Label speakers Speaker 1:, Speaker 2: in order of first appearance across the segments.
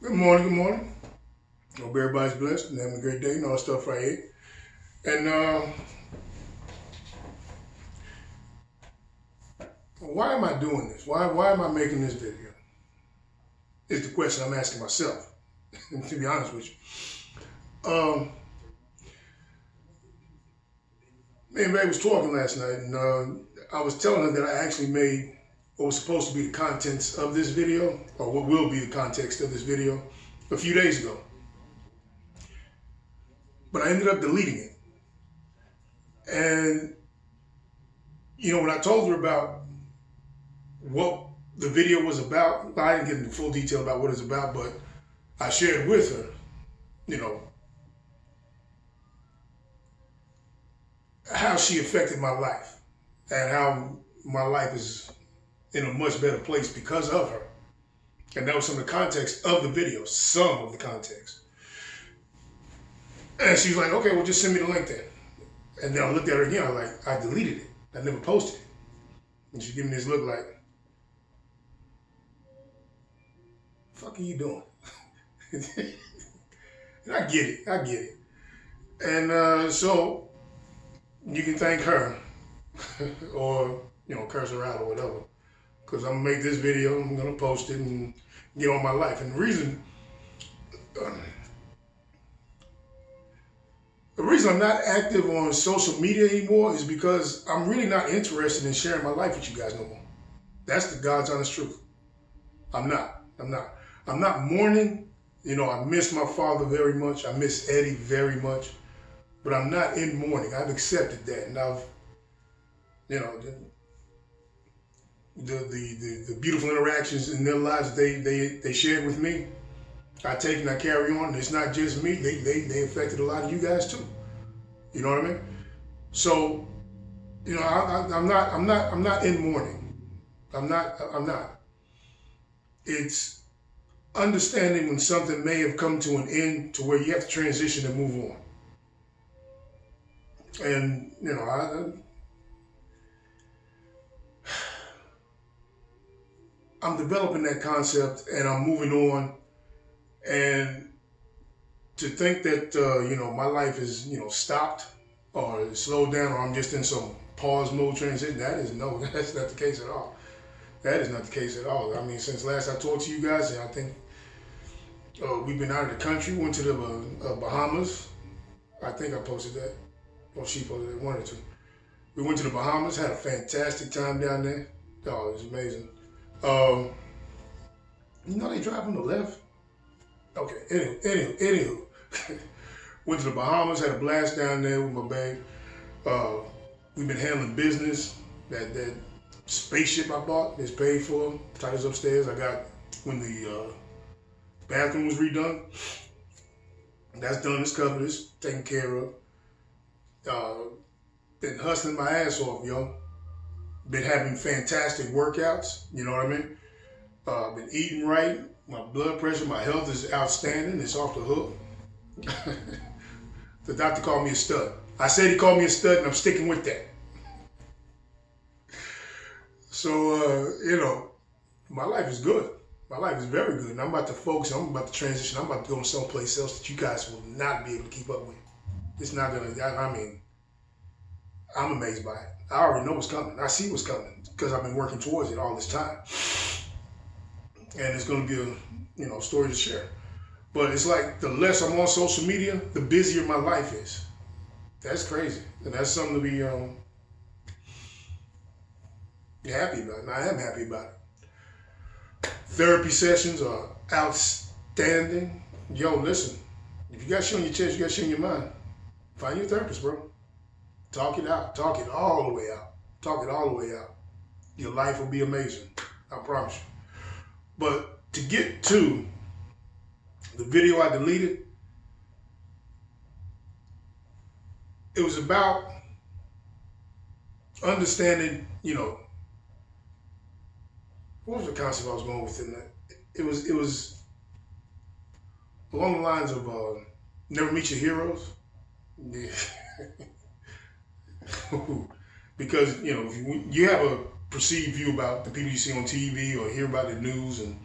Speaker 1: Good morning, good morning. Hope everybody's blessed and having a great day and all that stuff right here. And why am I doing this? Why am I making this video? Is the question I'm asking myself, to be honest with you. Me and Ray was talking last night, and I was telling her that I actually made what was supposed to be the contents of this video, or what will be the context of this video, a few days ago. But I ended up deleting it. And, when I told her about what the video was about, I didn't get into full detail about what it's about, but I shared with her, how she affected my life and how my life is in a much better place because of her. And that was some of the context of the video, some of the context. And she was like, okay, well, just send me the link then. And then I looked at her again, I was like, I deleted it. I never posted it. And she gave me this look like, fuck are you doing? And I get it. And so you can thank her or, curse her out or whatever. Because I'm going to make this video, I'm going to post it and get on my life. And the reason I'm not active on social media anymore is because I'm really not interested in sharing my life with you guys no more. That's the God's honest truth. I'm not mourning. I miss my father very much. I miss Eddie very much. But I'm not in mourning. I've accepted that. And I've, the beautiful interactions in their lives they shared with me, I take and I carry on. It's not just me. They affected a lot of you guys too. You know what I mean? So, I'm not in mourning. I'm not. It's understanding when something may have come to an end to where you have to transition and move on. And, I'm developing that concept and I'm moving on. And to think that, my life is, stopped or slowed down or I'm just in some pause mode transition, that's not the case at all. That is not the case at all. I mean, since last I talked to you guys, and I think we've been out of the country, went to the Bahamas. I think I posted that. Or she posted that, one or two. We went to the Bahamas, had a fantastic time down there. Oh, it was amazing. They drive on the left. Okay, anywho. Went to the Bahamas, had a blast down there with my babe. We've been handling business. That spaceship I bought is paid for. Titles upstairs. I got when the bathroom was redone. That's done. It's covered. It's taken care of. Been hustling my ass off, yo. Been having fantastic workouts. You know what I mean? Been eating right. My blood pressure, my health is outstanding. It's off the hook. The doctor called me a stud. I said he called me a stud, and I'm sticking with that. So, my life is good. My life is very good. And I'm about to focus. I'm about to transition. I'm about to go someplace else that you guys will not be able to keep up with. It's not going to, I'm amazed by it. I already know what's coming. I see what's coming because I've been working towards it all this time. And it's going to be a, story to share. But it's like the less I'm on social media, the busier my life is. That's crazy. And that's something to be happy about. And I am happy about it. Therapy sessions are outstanding. Yo, listen. If you got shit on your chest, you got shit on your mind. Find your therapist, bro. Talk it out. Talk it all the way out. Talk it all the way out. Your life will be amazing. I promise you. But to get to the video I deleted, it was about understanding, what was the concept I was going with in that? It was along the lines of never meet your heroes. Yeah. Because, you have a perceived view about the people you see on TV or hear about the news and,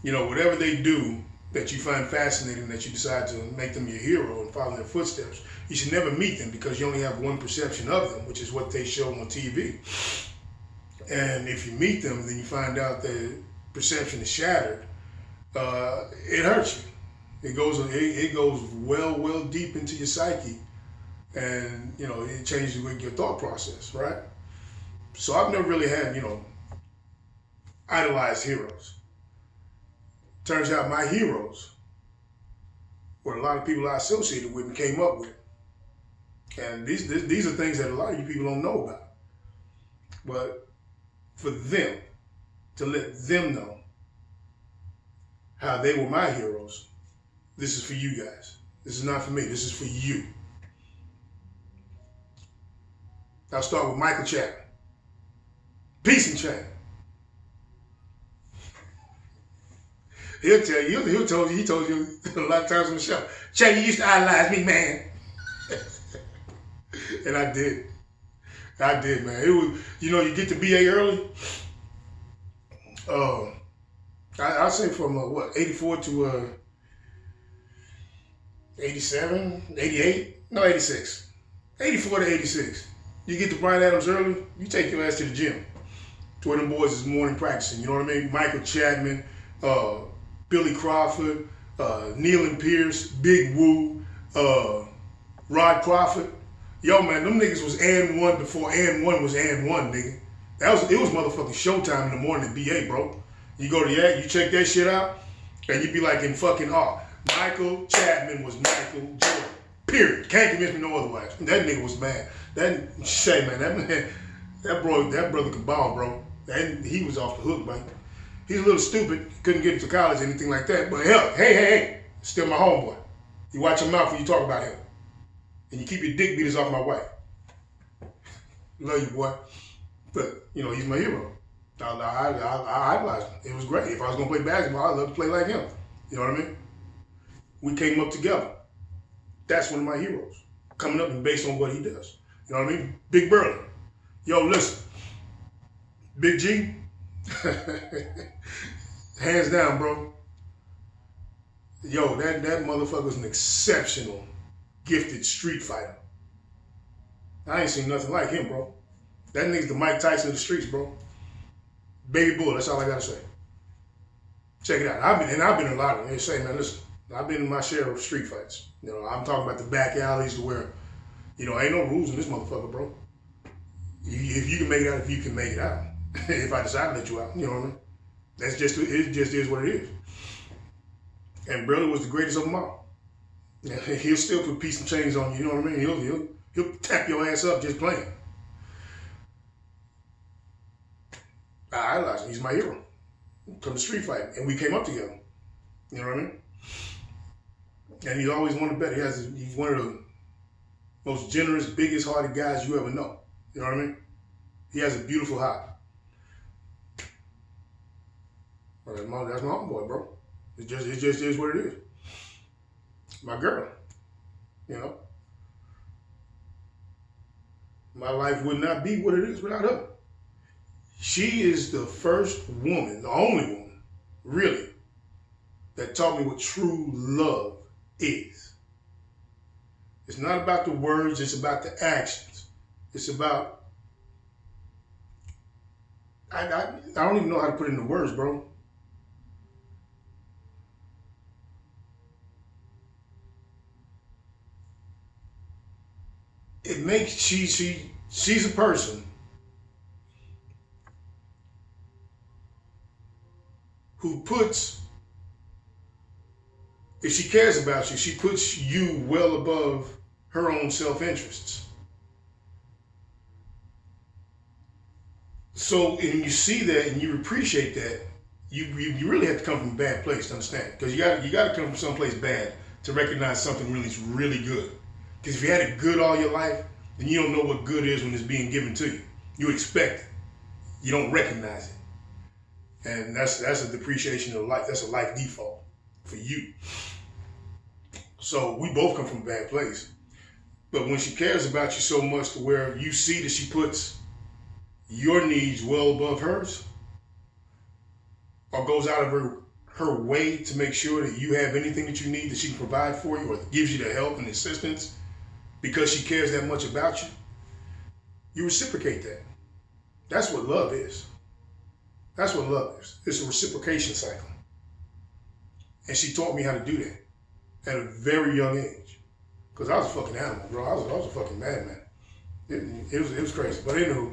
Speaker 1: whatever they do, that you find fascinating, that you decide to make them your hero and follow their footsteps, you should never meet them because you only have one perception of them, which is what they show on TV. And if you meet them, then you find out that perception is shattered. It hurts you. It goes well deep into your psyche, and it changes your thought process, right? So I've never really had idolized heroes. Turns out my heroes were a lot of people I associated with and came up with. And these are things that a lot of you people don't know about. But for them, to let them know how they were my heroes, this is for you guys. This is not for me. This is for you. I'll start with Michael Chapman. Peace and chain. He'll tell you, he told you a lot of times on the show, Chad, you used to idolize me, man. And I did, man. It was, you get to BA early. I'd say from 84 to 87, 88, no, 86. 84 to 86. You get to Bryan Adams early, you take your ass to the gym. To where them boys is morning practicing, you know what I mean? Michael Chapman, Billy Crawford, Neil Pierce, Big Woo, Rod Crawford. Yo, man, them niggas was and one before and one was and one, nigga. It was motherfucking showtime in the morning at BA, bro. You go to you check that shit out, and you be like in fucking awe. Michael Chapman was Michael Jordan. Period. Can't convince me no otherwise. That nigga was mad. That brother could ball, bro. And he was off the hook, man. He's a little stupid. Couldn't get into college or anything like that. But hell, hey, still my homeboy. You watch your mouth when you talk about him. And you keep your dick beaters off my wife. Love you, boy. But, he's my hero. I idolized him. It was great. If I was going to play basketball, I'd love to play like him. You know what I mean? We came up together. That's one of my heroes. Coming up and based on what he does. You know what I mean? Big Burley. Yo, listen. Big G. Hands down, bro. Yo, that motherfucker's an exceptional, gifted street fighter. I ain't seen nothing like him, bro. That nigga's the Mike Tyson of the streets, bro. Baby bull, that's all I gotta say. Check it out. I've been in a lot of them. Say, man, listen, I've been in my share of street fights. I'm talking about the back alleys to where, ain't no rules in this motherfucker, bro. If you can make it out, if you can make it out. If I decide to let you out, you know what I mean? It just is what it is. And Burley was the greatest of them all. He'll still put peace and chains on you, you know what I mean? He'll tap your ass up just playing. I idolize him. He's my hero. From the street fight. And we came up together. You know what I mean? And he's always wanted better. He's one of the most generous, biggest hearted guys you ever know. You know what I mean? He has a beautiful heart. Well, that's my homeboy, bro. It just is what it is. My girl. My life would not be what it is without her. She is the first woman, the only woman, really, that taught me what true love is. It's not about the words, it's about the actions. It's about, I don't even know how to put it into words, bro. It makes, she's a person who puts, if she cares about you, she puts you well above her own self-interests. So, and you see that and you appreciate that, you really have to come from a bad place to understand. Because you got to come from someplace bad to recognize something really good. Because if you had it good all your life, then you don't know what good is when it's being given to you. You expect it. You don't recognize it. And that's a depreciation of life. That's a life default for you. So we both come from a bad place. But when she cares about you so much to where you see that she puts your needs well above hers, or goes out of her way to make sure that you have anything that you need that she can provide for you, or gives you the help and assistance because she cares that much about you, you reciprocate that. That's what love is. That's what love is. It's a reciprocation cycle. And she taught me how to do that at a very young age. Because I was a fucking animal, bro. I was a fucking madman. It was crazy. But anywho,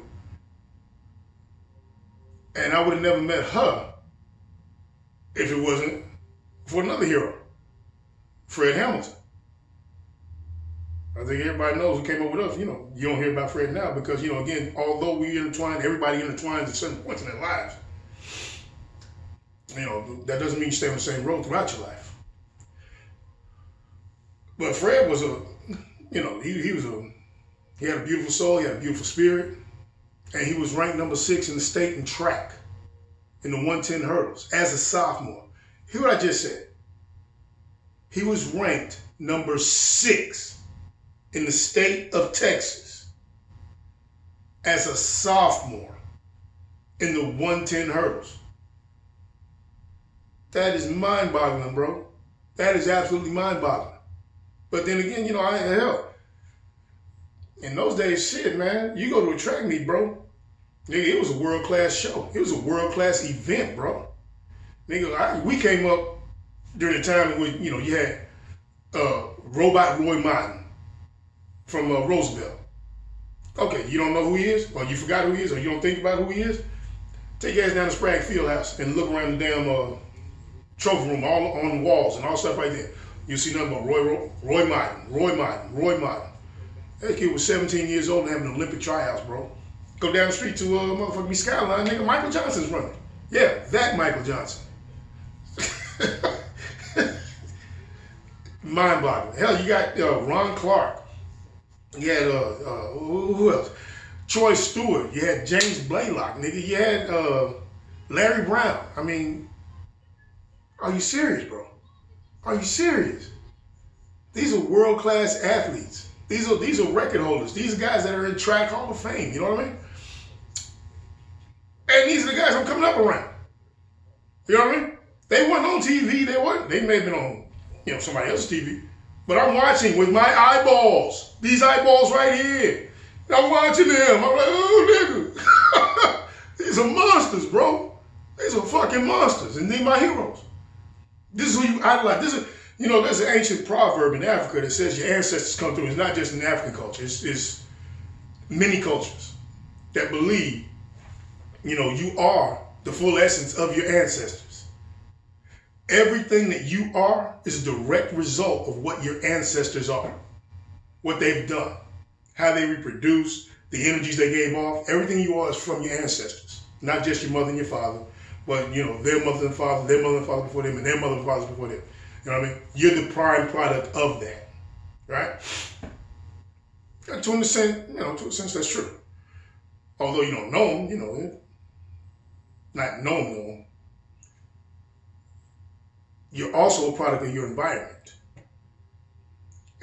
Speaker 1: and I would have never met her if it wasn't for another hero, Fred Hamilton. I think everybody knows who came up with us. You know, you don't hear about Fred now because, you know, again, although we intertwine, everybody intertwines at certain points in their lives. You know, that doesn't mean you stay on the same road throughout your life. But Fred was he had a beautiful soul, he had a beautiful spirit, and he was ranked number 6 in the state in track in the 110 hurdles as a sophomore. Hear what I just said. He was ranked number 6 in the state of Texas as a sophomore in the 110 hurdles. That is mind-boggling, bro. That is absolutely mind-boggling. But then again, you know, hell, in those days, shit, man, you go to a track meet, bro. Nigga, it was a world-class show. It was a world-class event, bro. Nigga, we came up during the time when, you know, you had Robot Roy Martin from Roosevelt. Okay, you don't know who he is, or you forgot who he is, or you don't think about who he is? Take your ass down to Sprague Fieldhouse and look around the damn trophy room, all on the walls and all stuff like that. You see nothing but Roy Martin. That kid was 17 years old and having an Olympic tryouts, bro. Go down the street to motherfucking Skyline, nigga, Michael Johnson's running. Yeah, that Michael Johnson. Mind-boggling. Hell, you got Ron Clark. You had, who else? Troy Stewart. You had James Blaylock, nigga. You had Larry Brown. I mean, are you serious, bro? Are you serious? These are world-class athletes. These are record holders. These are guys that are in Track Hall of Fame. You know what I mean? And these are the guys I'm coming up around. You know what I mean? They weren't on TV. They may have been on, you know, somebody else's TV. But I'm watching with my eyeballs. These eyeballs right here. I'm watching them. I'm like, oh, nigga. These are monsters, bro. These are fucking monsters. And they're my heroes. This is who you idolize. This is, you know, there's an ancient proverb in Africa that says your ancestors come through. It's not just in African culture. It's many cultures that believe, you know, you are the full essence of your ancestors. Everything that you are is a direct result of what your ancestors are, what they've done, how they reproduce, the energies they gave off. Everything you are is from your ancestors, not just your mother and your father, but, you know, their mother and father, their mother and father before them, and their mother and father before them. You know what I mean? You're the prime product of that, right? To an extent, you know, to a sense that's true. Although you don't know them, you know, not know them. You're also a product of your environment.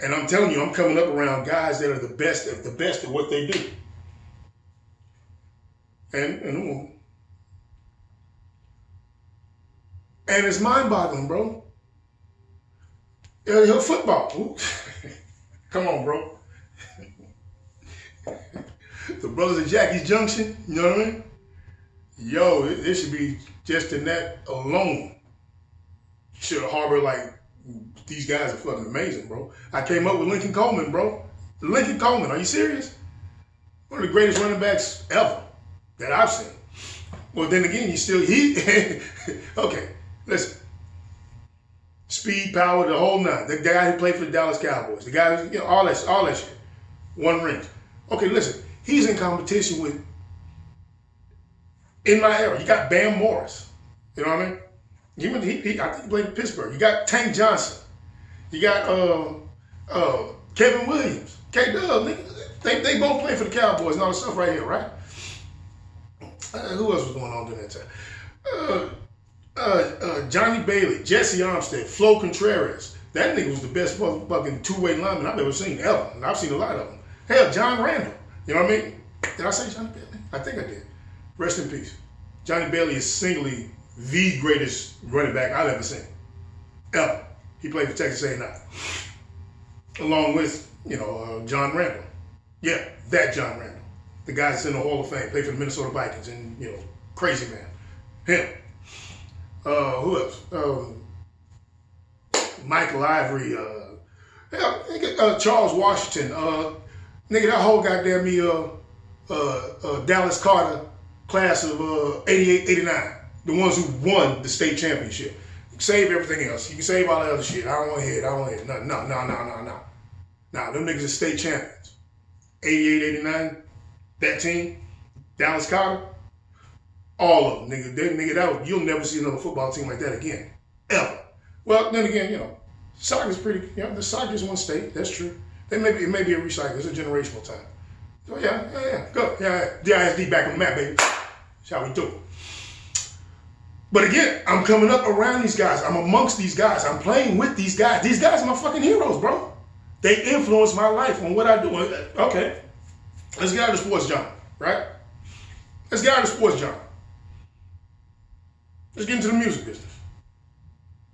Speaker 1: And I'm telling you, I'm coming up around guys that are the best at what they do. And it's mind-boggling, bro. Football. Come on, bro. The brothers at Jackie's Junction, you know what I mean? Yo, it should be just in that alone. Should harbor, like, these guys are fucking amazing, bro. I came up with Lincoln Coleman, bro. Lincoln Coleman, are you serious? One of the greatest running backs ever that I've seen. Well, then again, okay, listen. Speed, power, the whole nine. The guy who played for the Dallas Cowboys. The guy who, you know, all that shit. One ring. Okay, listen. He's in competition with, in my era, you got Bam Morris. You know what I mean? I think he played in Pittsburgh. You got Tank Johnson. You got Kevin Williams. K-Dub. They both play for the Cowboys and all this stuff right here, right? Who else was going on during that time? Johnny Bailey, Jesse Armstead, Flo Contreras. That nigga was the best motherfucking two-way lineman I've ever seen ever. And I've seen a lot of them. Hell, John Randall. You know what I mean? Did I say Johnny Bailey? I think I did. Rest in peace. Johnny Bailey is singly the greatest running back I've ever seen. Ever. He played for Texas A&M. Along with, John Randall. Yeah, that John Randall. The guy that's in the Hall of Fame. Played for the Minnesota Vikings and, crazy man. Him. Who else? Michael Ivory. Charles Washington. Nigga, that whole goddamn Dallas Carter class of 88, 89. The ones who won the state championship. You can save everything else. You can save all the other shit. I don't want to hear it. I don't want to hear it. No. Nah, them niggas are state champions. 88, 89. That team. Dallas Carter. All of them, nigga. You'll never see another football team like that again. Ever. Well, then again, soccer's pretty, the soccer's one state. That's true. It may be a recycle. It's a generational time. So yeah. Go. Yeah. DISD back on the map, baby. That's how we do it. But again, I'm coming up around these guys. I'm amongst these guys. I'm playing with these guys. These guys are my fucking heroes, bro. They influence my life on what I do. Okay. Let's get out of the sports genre, right? Let's get out of the sports genre. Let's get into the music business.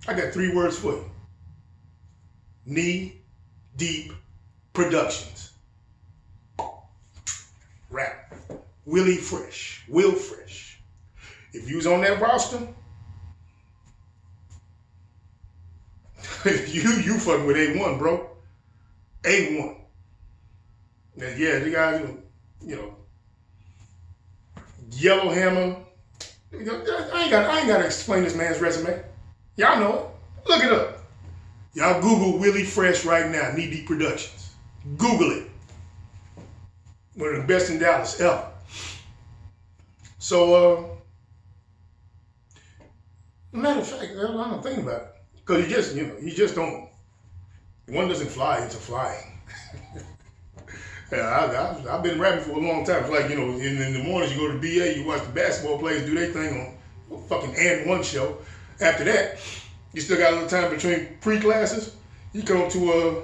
Speaker 1: I got 3 words for you. Knee Deep Productions. Rap. Will Fresh. If you was on that roster, you fucking with A1, bro. A1. Now, yeah, the guys, Yellowhammer. I ain't got to explain this man's resume. Y'all know it. Look it up. Y'all Google Willie Fresh right now, Knee Deep Productions. Google it. One of the best in Dallas ever. So, matter of fact, I don't think about it. Because you just don't, one doesn't fly into flying. Yeah, I've been rapping for a long time. It's like, in the mornings you go to BA, you watch the basketball players do their thing on fucking And One show. After that, you still got a little time between pre-classes. You come to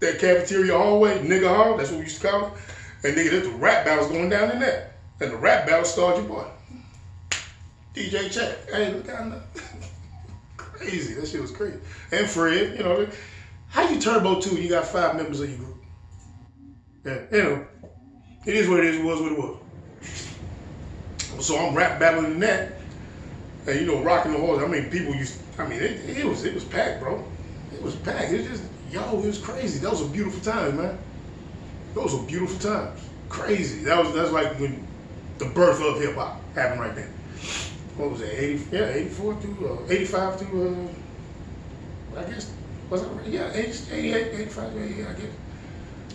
Speaker 1: that cafeteria hallway, nigga hall, that's what we used to call it. And nigga, there's the rap battles going down in there. And the rap battle starred your boy, DJ Chat. Hey, look out now. Crazy, that shit was crazy. And Fred, how you turbo 2 you got 5 members of your group? Yeah, it is what it is, it was what it was. So I'm rap battling in that. And rocking the horse. I mean, people it was packed, bro. It was packed. It was just, it was crazy. Those were beautiful times, man. Those were beautiful times. Crazy. That's like when the birth of hip hop happened right then. What was it? 84 to 85 to I guess, was that right? Yeah, 88, 85, I guess.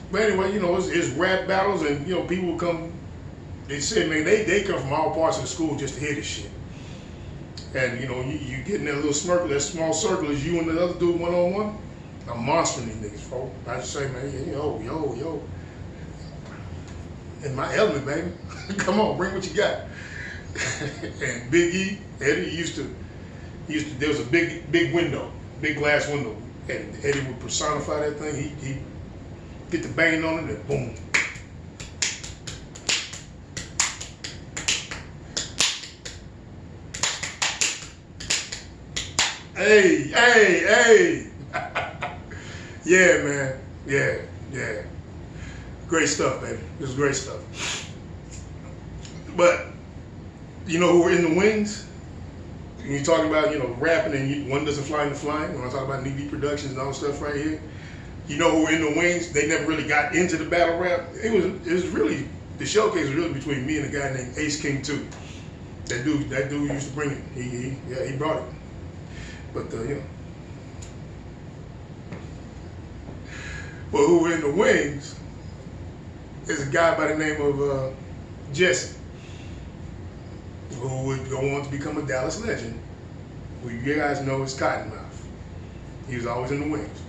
Speaker 1: But anyway, it's rap battles, and people come. They say, man, they come from all parts of the school just to hear this shit. And you get in that little circle, that small circle, is you and the other dude 1-on-1. I'm monstering these niggas, folks. I just say, man, yo, in my element, baby. Come on, bring what you got. And Big E, Eddie used to. There was a big window, big glass window, and Eddie would personify that thing. He get the banging on it, and boom. Hey. Yeah, man. Yeah. Great stuff, baby. This is great stuff. But, who were in the wings? When you're talking about, rapping and one doesn't fly into flying, when I talk about Knee Deep Productions and all stuff right here, who were in the wings, they never really got into the battle rap. It was really, the showcase was really between me and a guy named Ace King 2. That dude used to bring it. He brought it. But, well, who were in the wings is a guy by the name of Jesse, who would go on to become a Dallas legend, who you guys know is Cottonmouth. He was always in the wings,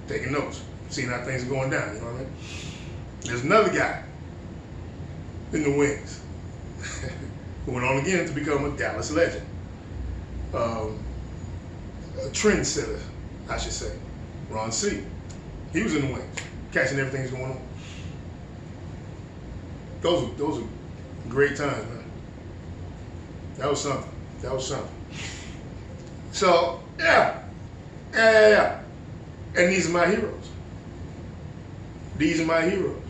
Speaker 1: taking notes, seeing how things are going down, you know what I mean? There's another guy in the wings who went on again to become a Dallas legend. A trendsetter, I should say, Ron C. He was in the wings, catching everything that's going on. Those are great times, man. That was something. So, yeah. And these are my heroes. These are my heroes.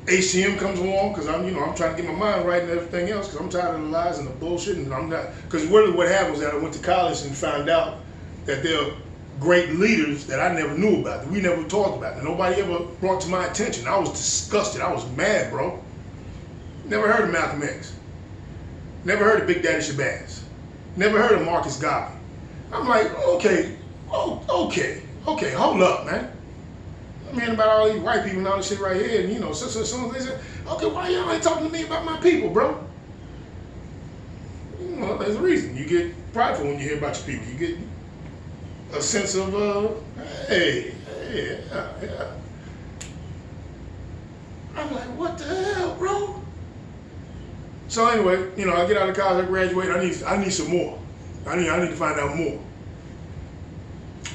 Speaker 1: HTM comes along because I'm trying to get my mind right and everything else because I'm tired of the lies and the bullshit, and I'm not, because really what happened was that I went to college and found out that there are great leaders that I never knew about, that we never talked about, that nobody ever brought to my attention. I was disgusted. I was mad, bro. Never heard of Malcolm X. Never heard of Big Daddy Shabazz. Never heard of Marcus Garvey. I'm like, okay, hold up, man. I'm hearing about all these white people and all this shit right here, and so they say, okay, why y'all ain't talking to me about my people, bro? There's a reason. You get prideful when you hear about your people. You get a sense of, hey, yeah. I'm like, what the hell, bro? So anyway, I get out of college, I graduate. I need some more. I need to find out more.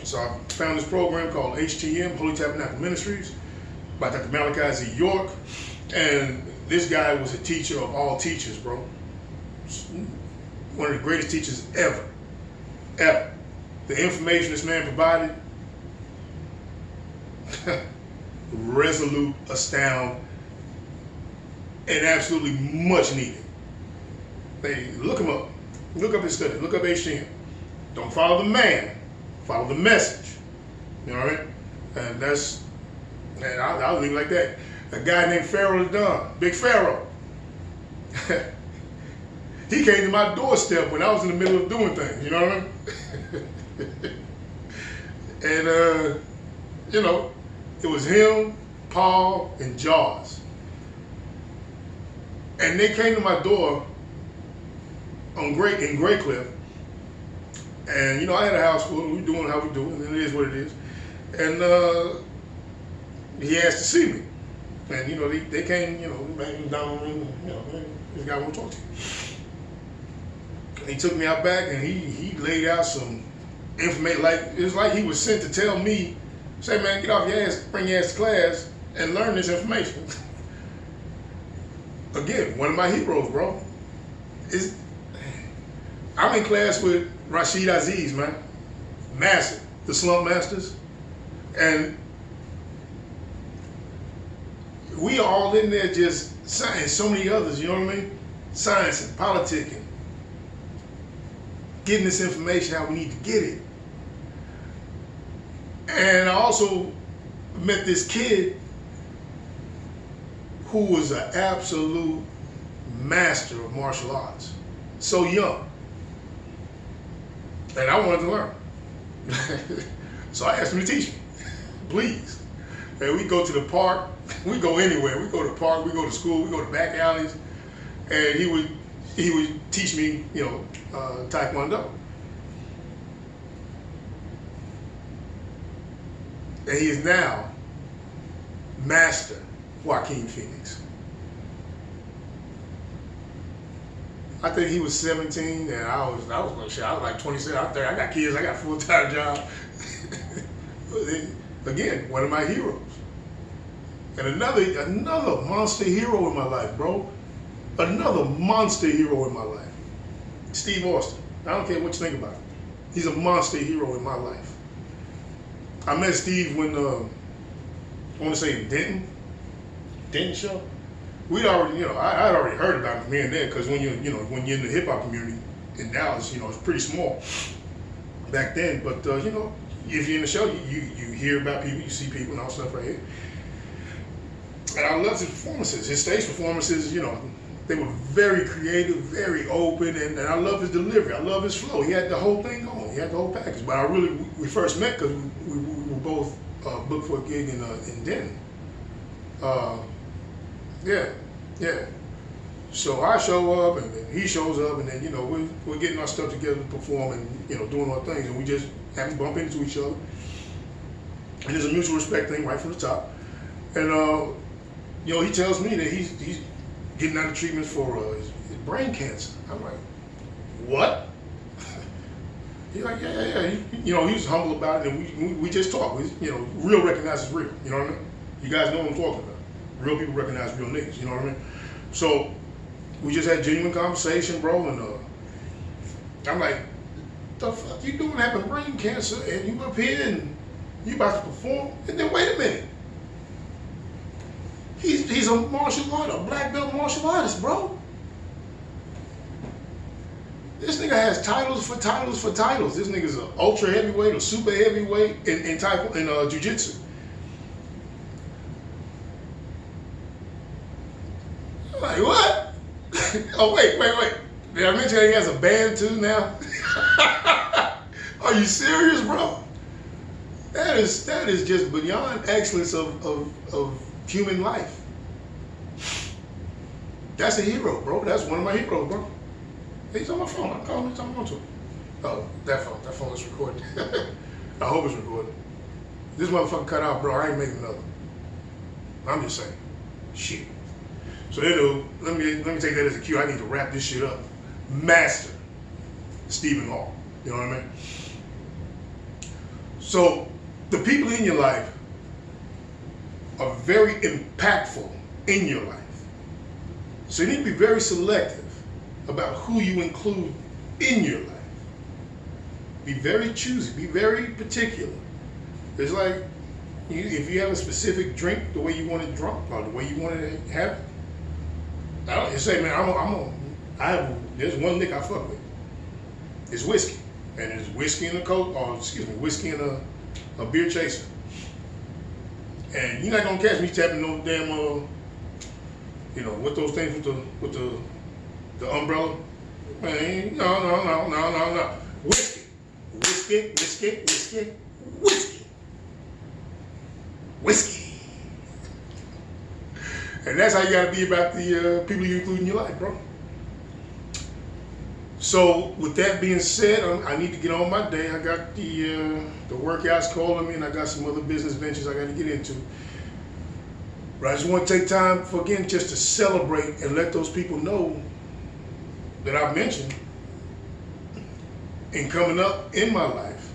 Speaker 1: So I found this program called HTM, Holy Tabernacle Ministries, by Dr. Malachi Z. York. And this guy was a teacher of all teachers, bro. One of the greatest teachers ever. The information this man provided, resolute, astound, and absolutely much needed. Hey, look him up. Look up his study. Look up HTM. Don't follow the man. Follow the message. You know what I mean? And I'll leave it like that. A guy named Pharaoh the Don, Big Pharaoh. He came to my doorstep when I was in the middle of doing things. You know what I mean? And it was him, Paul, and Jaws. And they came to my door in Great Cliff. And I had a house full. We doing how we do, and it is what it is. And he asked to see me, and they came, down, this guy want to talk to you. And he took me out back, and he laid out some information. It was like he was sent to tell me, say, man, get off your ass, bring your ass to class, and learn this information. Again, one of my heroes, bro. I'm in class with Rashid Aziz, man. Massive. The Slump Masters. And we all in there just science, so many others, you know what I mean? Science and politicking. Getting this information how we need to get it. And I also met this kid who was an absolute master of martial arts. So young. And I wanted to learn. So I asked him to teach me. Please. And we go to the park. We go anywhere. We go to the park. We go to school. We go to back alleys. And he would teach me, Taekwondo. And he is now Master Joaquin Phoenix. I think he was 17, and I was like 27. I got kids. I got a full-time job. Again, one of my heroes, and another monster hero in my life, bro. Another monster hero in my life. Steve Austin. I don't care what you think about him. He's a monster hero in my life. I met Steve when I want to say Denton show. We'd already, I'd already heard about him then because when you're in the hip hop community in Dallas, it's pretty small back then. But if you're in the show, you hear about people, you see people and all stuff right here. And I loved his performances, his stage performances. They were very creative, very open, and I love his delivery. I love his flow. He had the whole thing going. He had the whole package. But we first met because we were both booked for a gig in Denton. Yeah. So I show up, and then he shows up, and then we're getting our stuff together to perform, and doing our things, and we just happen to bump into each other. And there's a mutual respect thing right from the top. And he tells me that he's getting out of treatment for his brain cancer. I'm like, what? He's like, yeah. He was humble about it, and we just talk. Real recognizes real. You know what I mean? You guys know what I'm talking about. Real people recognize real niggas, you know what I mean? So we just had genuine conversation, bro, I'm like, the fuck you doing having brain cancer and you up here and you about to perform? And then wait a minute. He's a martial artist, a black belt martial artist, bro. This nigga has titles for titles for titles. This nigga's an ultra heavyweight or super heavyweight in jiu-jitsu. I'm like, what? Oh, wait. Did I mention that he has a band too now? Are you serious, bro? That is just beyond excellence of human life. That's a hero, bro. That's one of my heroes, bro. He's on my phone. I'm calling him, talking to him. Oh, that phone is recording. I hope it's recording. This motherfucker cut out, bro. I ain't making another. I'm just saying. Shit. So anyway, let me take that as a cue. I need to wrap this shit up. Master Stephen Hall. You know what I mean? So the people in your life are very impactful in your life. So you need to be very selective about who you include in your life. Be very choosy, be very particular. It's like if you have a specific drink, the way you want it drunk, or the way you want to have it. I don't just say, man, there's one lick I fuck with. It's whiskey. And it's whiskey in a Coke, or whiskey in a beer chaser. And you're not gonna catch me tapping no damn with those things with the umbrella. Man, no. Whiskey. And that's how you gotta be about the people you include in your life, bro. So with that being said, I need to get on my day. I got the workouts calling me, and I got some other business ventures I got to get into. But I just want to take time just to celebrate and let those people know that I've mentioned and coming up in my life,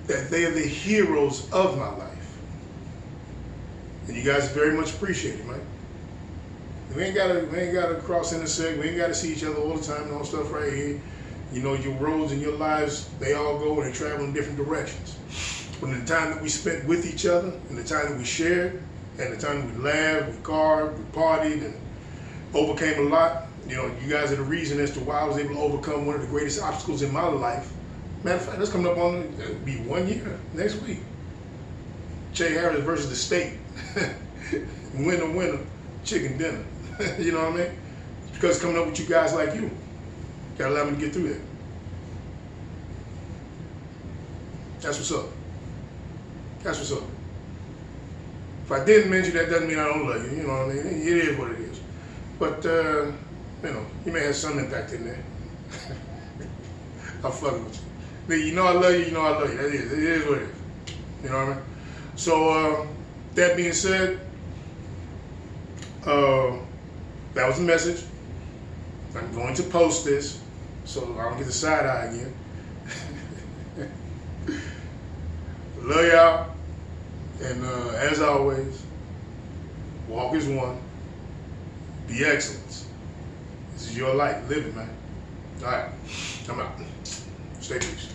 Speaker 1: that they are the heroes of my life. And you guys very much appreciate it, man. We ain't gotta cross intersect. We ain't gotta see each other all the time and all stuff right here. You know, your roads and your lives, they all go and they travel in different directions. But in the time that we spent with each other, and the time that we shared, and the time that we laughed, we carved, we partied, and overcame a lot, you know, you guys are the reason as to why I was able to overcome one of the greatest obstacles in my life. Matter of fact, that's coming up on, it'll be 1 year next week. Che Harris versus the state. Winner, chicken dinner. You know what I mean? It's because it's coming up with you guys like you. Gotta allow me to get through that. That's what's up. That's what's up. If I didn't mention that, doesn't mean I don't love you. You know what I mean? It is what it is. But, you may have some impact in there. I'm fucking with you. You know I love you, you know I love you. That is. It is what it is. You know what I mean? So, that being said, that was the message. I'm going to post this so I don't get the side eye again. Love y'all. And as always, walk as one. Be excellence. This is your life. Live it, man. All right. I'm out. Stay peace.